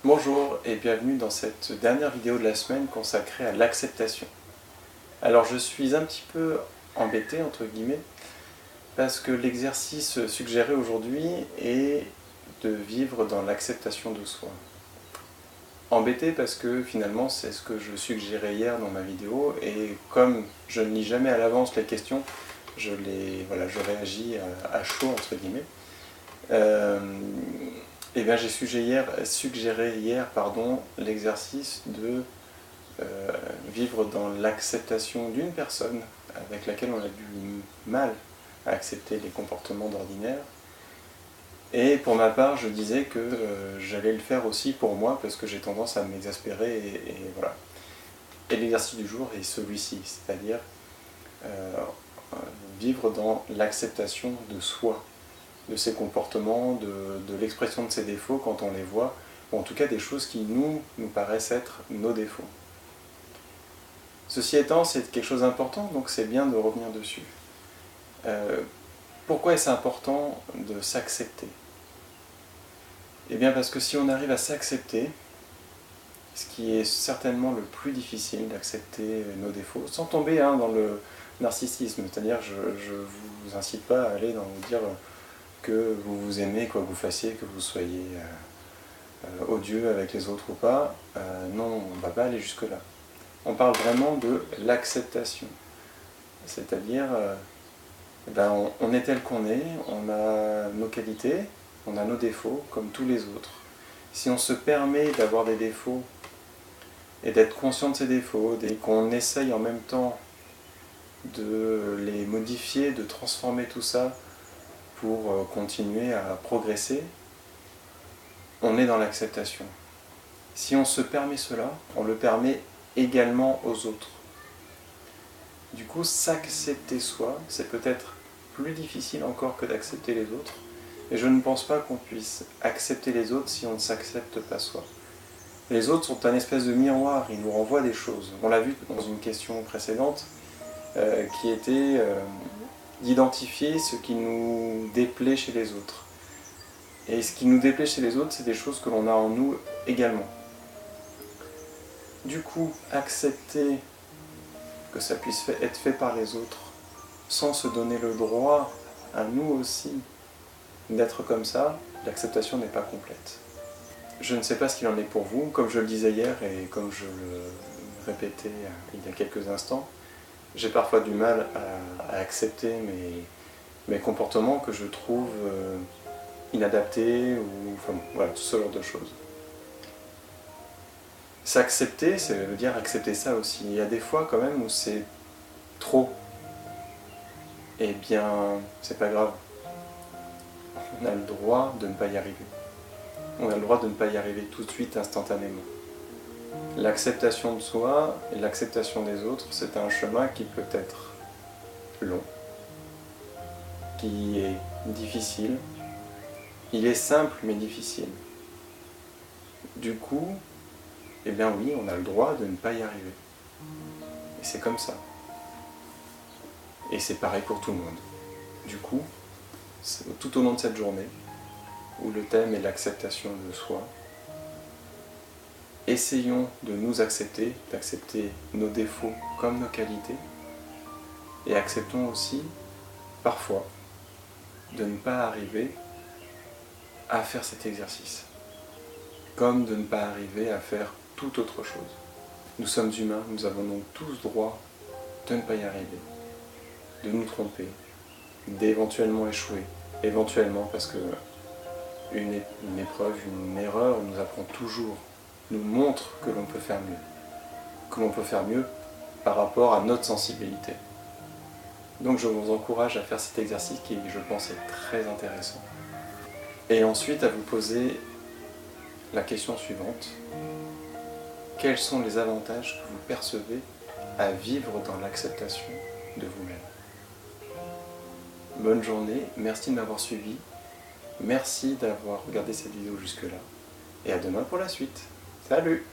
Bonjour et bienvenue dans cette dernière vidéo de la semaine consacrée à l'acceptation. Alors je suis un petit peu embêté entre guillemets parce que l'exercice suggéré aujourd'hui est de vivre dans l'acceptation de soi. Embêté parce que finalement c'est ce que je suggérais hier dans ma vidéo et comme je ne lis jamais à l'avance les questions, je réagis à chaud entre guillemets. Et bien j'ai suggéré hier l'exercice de vivre dans l'acceptation d'une personne avec laquelle on a du mal à accepter les comportements d'ordinaire. Et pour ma part, je disais que j'allais le faire aussi pour moi parce que j'ai tendance à m'exaspérer et voilà. Et l'exercice du jour est celui-ci, c'est-à-dire vivre dans l'acceptation de soi, de ses comportements, de l'expression de ses défauts quand on les voit, ou en tout cas des choses qui nous paraissent être nos défauts. Ceci étant, c'est quelque chose d'important, donc c'est bien de revenir dessus. Pourquoi est-ce important de s'accepter ? Eh bien parce que si on arrive à s'accepter, ce qui est certainement le plus difficile d'accepter nos défauts, sans tomber dans le narcissisme, c'est-à-dire je ne vous incite pas à aller dans vous dire que vous vous aimez, quoi que vous fassiez, que vous soyez odieux avec les autres ou pas, non, on ne va pas aller jusque-là. On parle vraiment de l'acceptation, c'est-à-dire on est tel qu'on est, on a nos qualités, on a nos défauts comme tous les autres. Si on se permet d'avoir des défauts et d'être conscient de ces défauts, et qu'on essaye en même temps de les modifier, de transformer tout ça pour continuer à progresser, on est dans l'acceptation. Si on se permet cela, on le permet également aux autres. Du coup, s'accepter soi, c'est peut-être plus difficile encore que d'accepter les autres, et je ne pense pas qu'on puisse accepter les autres si on ne s'accepte pas soi. Les autres sont un espèce de miroir, ils nous renvoient des choses. On l'a vu dans une question précédente, qui était d'identifier ce qui nous déplaît chez les autres. Et ce qui nous déplaît chez les autres, c'est des choses que l'on a en nous également. Du coup, accepter que ça puisse être fait par les autres, sans se donner le droit à nous aussi d'être comme ça, l'acceptation n'est pas complète. Je ne sais pas ce qu'il en est pour vous, comme je le disais hier et comme je le répétais il y a quelques instants, j'ai parfois du mal à accepter mes comportements que je trouve inadaptés, ou enfin, voilà, tout ce genre de choses. S'accepter, ça veut dire accepter ça aussi. Il y a des fois quand même où c'est trop. Eh bien, c'est pas grave. On a le droit de ne pas y arriver. On a le droit de ne pas y arriver tout de suite, instantanément. L'acceptation de soi et l'acceptation des autres, c'est un chemin qui peut être long, qui est difficile. Il est simple mais difficile. Du coup, eh bien oui, on a le droit de ne pas y arriver. Et c'est comme ça. Et c'est pareil pour tout le monde. Du coup, tout au long de cette journée, où le thème est l'acceptation de soi, essayons de nous accepter, d'accepter nos défauts comme nos qualités, et acceptons aussi, parfois, de ne pas arriver à faire cet exercice, comme de ne pas arriver à faire toute autre chose. Nous sommes humains, nous avons donc tous droit de ne pas y arriver, de nous tromper, d'éventuellement échouer, éventuellement parce que une épreuve, une erreur nous apprend toujours, nous montre que l'on peut faire mieux. Que l'on peut faire mieux par rapport à notre sensibilité. Donc je vous encourage à faire cet exercice qui, je pense, est très intéressant. Et ensuite à vous poser la question suivante. Quels sont les avantages que vous percevez à vivre dans l'acceptation de vous-même ? Bonne journée, merci de m'avoir suivi. Merci d'avoir regardé cette vidéo jusque-là. Et à demain pour la suite. Salut!